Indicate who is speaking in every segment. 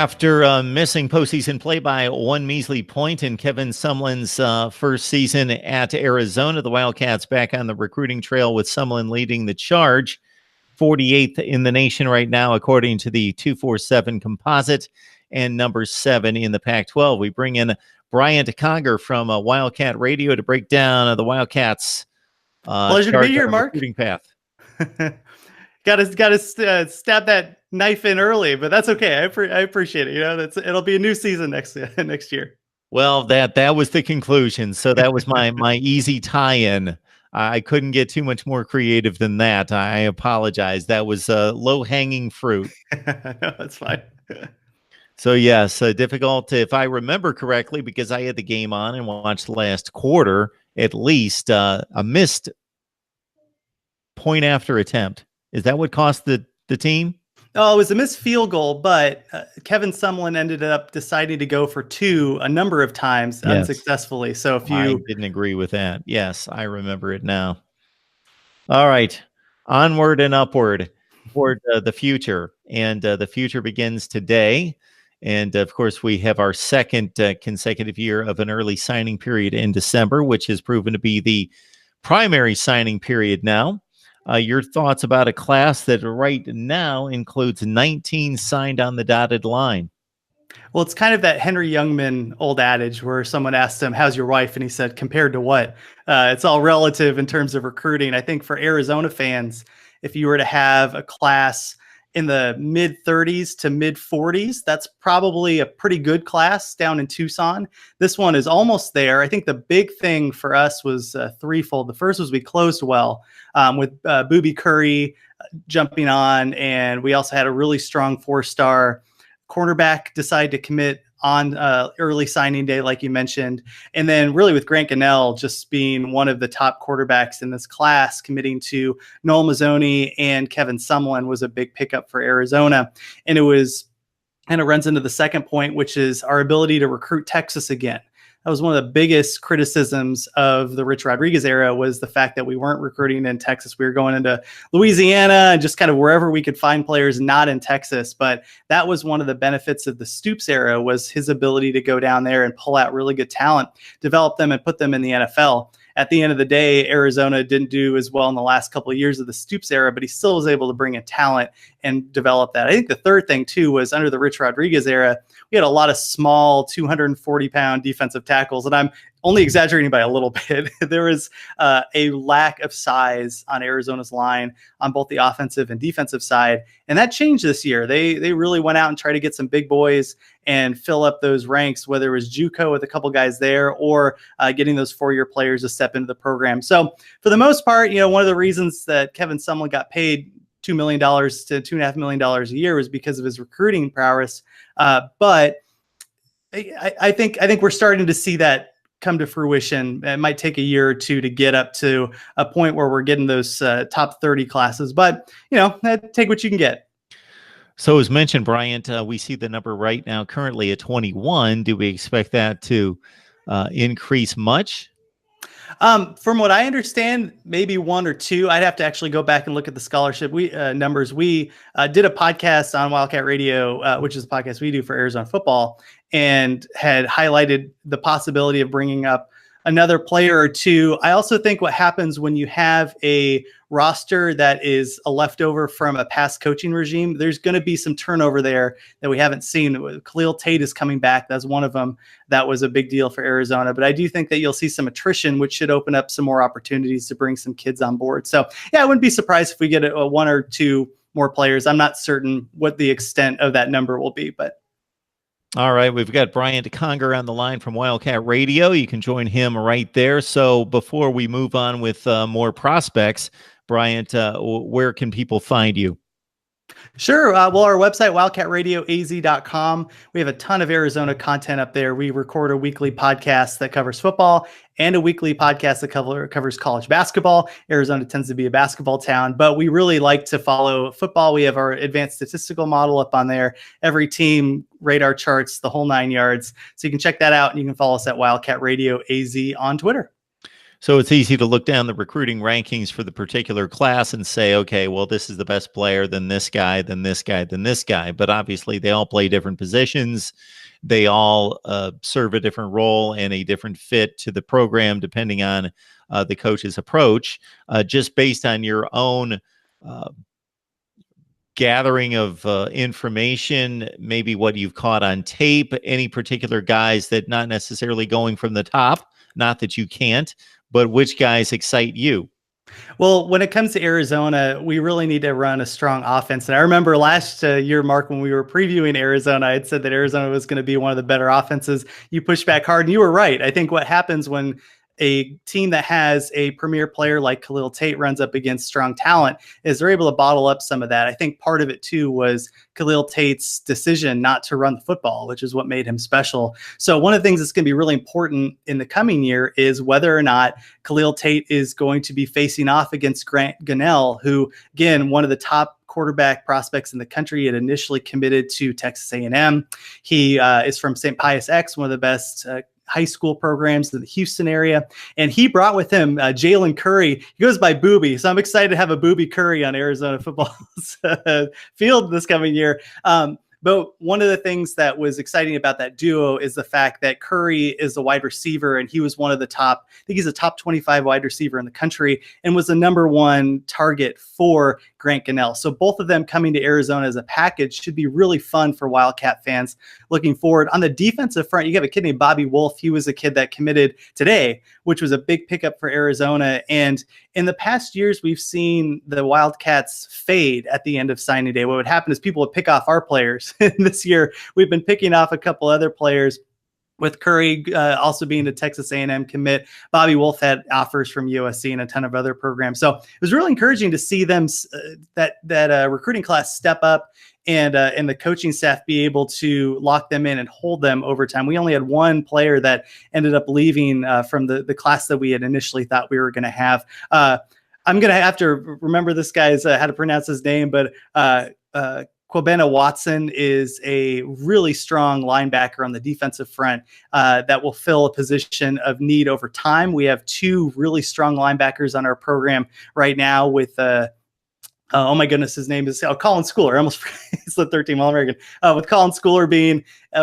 Speaker 1: After missing postseason play by one measly point in Kevin Sumlin's first season at Arizona, the Wildcats back on the recruiting trail with Sumlin leading the charge. 48th in the nation right now, according to the 247 composite, and number 7 in the Pac-12. We bring in Bryant Conger from Wildcat Radio to break down the Wildcats'
Speaker 2: pleasure to be here, Mark.
Speaker 1: Recruiting path.
Speaker 2: Got to stab that knife in early, but that's okay. I appreciate it. You know, it'll be a new season next year.
Speaker 1: Well, that was the conclusion. So that was my easy tie-in. I couldn't get too much more creative than that. I apologize. That was low-hanging fruit.
Speaker 2: No, that's fine.
Speaker 1: So yes, difficult, if I remember correctly, because I had the game on and watched the last quarter, at least a missed point after attempt. Is that what cost the team?
Speaker 2: Oh, it was a missed field goal, but Kevin Sumlin ended up deciding to go for 2 a number of times unsuccessfully. So if
Speaker 1: I didn't agree with that. Yes, I remember it now. All right, onward and upward toward the future, and the future begins today. And of course, we have our second consecutive year of an early signing period in December, which has proven to be the primary signing period now. Your thoughts about a class that right now includes 19 signed on the dotted line?
Speaker 2: Well, it's kind of that Henry Youngman old adage where someone asked him, "How's your wife?" And he said, "Compared to what?" It's all relative in terms of recruiting. I think for Arizona fans, if you were to have a class in the mid 30s to mid 40s, that's probably a pretty good class down in Tucson. This one is almost there. I think the big thing for us was threefold. The first was we closed well with Booby Curry jumping on, and we also had a really strong 4-star cornerback decide to commit on early signing day, like you mentioned. And then really with Grant Gunnell just being one of the top quarterbacks in this class, committing to Noel Mazzoni and Kevin Sumlin was a big pickup for Arizona. And it runs into the second point, which is our ability to recruit Texas again. That was one of the biggest criticisms of the Rich Rodriguez era, was the fact that we weren't recruiting in Texas. We were going into Louisiana and just kind of wherever we could find players not in Texas. But that was one of the benefits of the Stoops era, was his ability to go down there and pull out really good talent, develop them, and put them in the NFL. At the end of the day, Arizona didn't do as well in the last couple of years of the Stoops era, but he still was able to bring in talent and develop that. I think the third thing, too, was under the Rich Rodriguez era, we had a lot of small 240-pound defensive tackles, and I'm only exaggerating by a little bit. There was a lack of size on Arizona's line on both the offensive and defensive side, and that changed this year. They really went out and tried to get some big boys and fill up those ranks, whether it was JUCO with a couple guys there or getting those 4-year players to step into the program. So for the most part, one of the reasons that Kevin Sumlin got paid $2 million to $2.5 million a year was because of his recruiting prowess. But I think we're starting to see that come to fruition. It might take a year or two to get up to a point where we're getting those top 30 classes, but take what you can get.
Speaker 1: So as mentioned, Bryant, we see the number right now currently at 21. Do we expect that to increase much?
Speaker 2: From what I understand, maybe 1 or 2. I'd have to actually go back and look at the scholarship numbers. We did a podcast on Wildcat Radio, which is a podcast we do for Arizona football, and had highlighted the possibility of bringing up another player or 2. I also think what happens when you have a roster that is a leftover from a past coaching regime, there's going to be some turnover there that we haven't seen. Khalil Tate is coming back. That's one of them. That was a big deal for Arizona. But I do think that you'll see some attrition, which should open up some more opportunities to bring some kids on board. So, yeah, I wouldn't be surprised if we get a 1 or 2 more players. I'm not certain what the extent of that number will be, but.
Speaker 1: All right, we've got Bryant Conger on the line from Wildcat Radio. You can join him right there. So before we move on with more prospects, Bryant, where can people find you?
Speaker 2: Sure. Well, our website, wildcatradioaz.com. We have a ton of Arizona content up there. We record a weekly podcast that covers football and a weekly podcast that covers college basketball. Arizona tends to be a basketball town, but we really like to follow football. We have our advanced statistical model up on there. Every team, radar charts, the whole 9 yards. So you can check that out, and you can follow us at Wildcat Radio AZ on Twitter.
Speaker 1: So it's easy to look down the recruiting rankings for the particular class and say, okay, well, this is the best player, then this guy, then this guy, then this guy. But obviously, they all play different positions. They all serve a different role and a different fit to the program, depending on the coach's approach, just based on your own uh, gathering of information, maybe what you've caught on tape, any particular guys that not necessarily going from the top, not that you can't, but which guys excite you?
Speaker 2: Well, when it comes to Arizona, we really need to run a strong offense. And I remember last year, Mark, when we were previewing Arizona, I had said that Arizona was going to be one of the better offenses. You pushed back hard, and you were right. I think what happens when a team that has a premier player like Khalil Tate runs up against strong talent is they're able to bottle up some of that. I think part of it too was Khalil Tate's decision not to run the football, which is what made him special. So one of the things that's going to be really important in the coming year is whether or not Khalil Tate is going to be facing off against Grant Gunnell, who, again, one of the top quarterback prospects in the country. Had initially committed to Texas A&M. He is from St. Pius X, one of the best high school programs in the Houston area. And he brought with him Jalen Curry. He goes by Booby. So I'm excited to have a Booby Curry on Arizona football's field this coming year. But one of the things that was exciting about that duo is the fact that Curry is a wide receiver, and he was one of the top, I think he's a top 25 wide receiver in the country, and was the number one target for Grant Gunnell. So both of them coming to Arizona as a package should be really fun for Wildcat fans looking forward. On the defensive front, you have a kid named Bobby Wolf. He was a kid that committed today, which was a big pickup for Arizona. And in the past years, we've seen the Wildcats fade at the end of signing day. What would happen is people would pick off our players. This year, we've been picking off a couple other players, with Curry also being a Texas A&M commit. Bobby Wolf had offers from USC and a ton of other programs. So it was really encouraging to see them, that recruiting class step up and the coaching staff be able to lock them in and hold them over time. We only had one player that ended up leaving from the class that we had initially thought we were going to have. I'm going to have to remember this guy's how to pronounce his name, but Kwabena Watson is a really strong linebacker on the defensive front that will fill a position of need over time. We have two really strong linebackers on our program right now with oh my goodness, his name is Colin Schooler. I almost he's the 13th All-American. With Colin Schooler being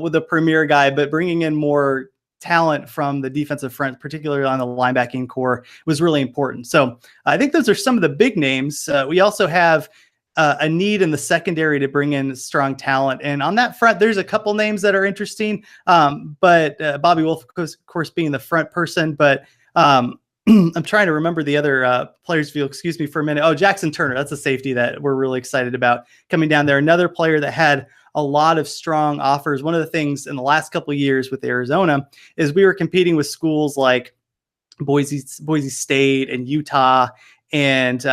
Speaker 2: with the premier guy, but bringing in more talent from the defensive front, particularly on the linebacking core, was really important. So I think those are some of the big names. We also have a need in the secondary to bring in strong talent. And on that front, there's a couple names that are interesting. But Bobby Wolf, of course, being the front person. But I'm trying to remember the other players. If you'll excuse me for a minute. Oh, Jackson Turner. That's a safety that we're really excited about coming down there. Another player that had a lot of strong offers. One of the things in the last couple of years with Arizona is we were competing with schools like Boise State and Utah and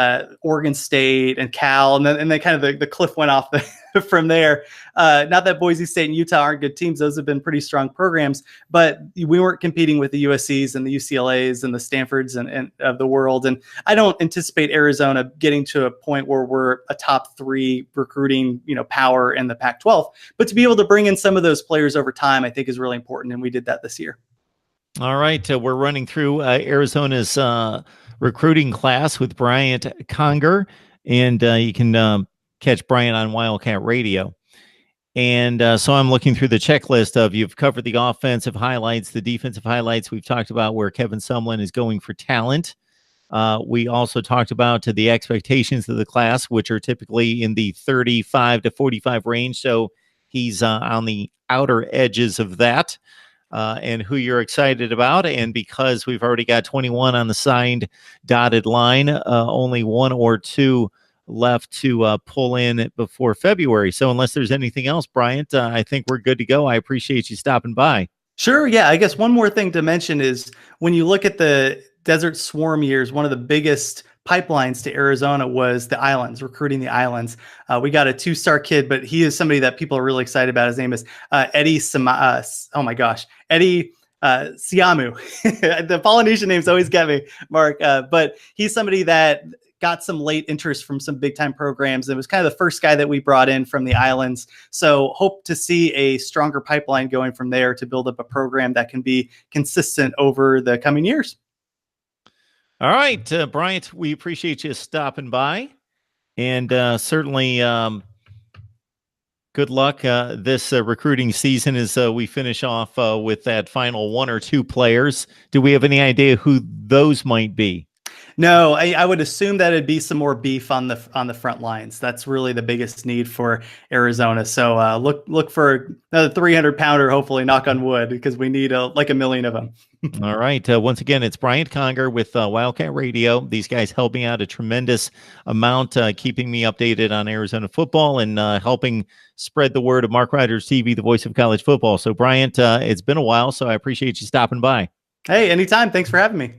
Speaker 2: Oregon State and Cal, and then kind of the cliff went off from there. Not that Boise State and Utah aren't good teams; those have been pretty strong programs. But we weren't competing with the USCs and the UCLAs and the Stanfords and of the world. And I don't anticipate Arizona getting to a point where we're a top 3 recruiting power in the Pac-12. But to be able to bring in some of those players over time, I think is really important, and we did that this year.
Speaker 1: All right, we're running through Arizona's recruiting class with Bryant Conger, and you can catch Bryant on Wildcat Radio. And so I'm looking through the checklist of you've covered the offensive highlights, the defensive highlights. We've talked about where Kevin Sumlin is going for talent. We also talked about the expectations of the class, which are typically in the 35 to 45 range. So he's on the outer edges of that. And who you're excited about. And because we've already got 21 on the signed dotted line, only 1 or 2 left to pull in before February. So unless there's anything else, Bryant, I think we're good to go. I appreciate you stopping by.
Speaker 2: Sure. Yeah. I guess one more thing to mention is when you look at the Desert Swarm years, one of the biggest pipelines to Arizona was the islands, recruiting the islands. We got a 2-star kid, but he is somebody that people are really excited about. His name is Eddie Eddie Siamu. The Polynesian names always get me, Mark. But he's somebody that got some late interest from some big time programs. It was kind of the first guy that we brought in from the islands. So hope to see a stronger pipeline going from there to build up a program that can be consistent over the coming years.
Speaker 1: All right, Bryant, we appreciate you stopping by, and certainly good luck this recruiting season as we finish off with that final one or two players. Do we have any idea who those might be?
Speaker 2: No, I would assume that it'd be some more beef on the front lines. That's really the biggest need for Arizona. So look for another 300-pounder. Hopefully, knock on wood, because we need like a million of them.
Speaker 1: All right. Once again, it's Bryant Conger with Wildcat Radio. These guys help me out a tremendous amount, keeping me updated on Arizona football and helping spread the word of Mark Rogers TV, the voice of college football. So, Bryant, it's been a while, so I appreciate you stopping by.
Speaker 2: Hey, anytime. Thanks for having me.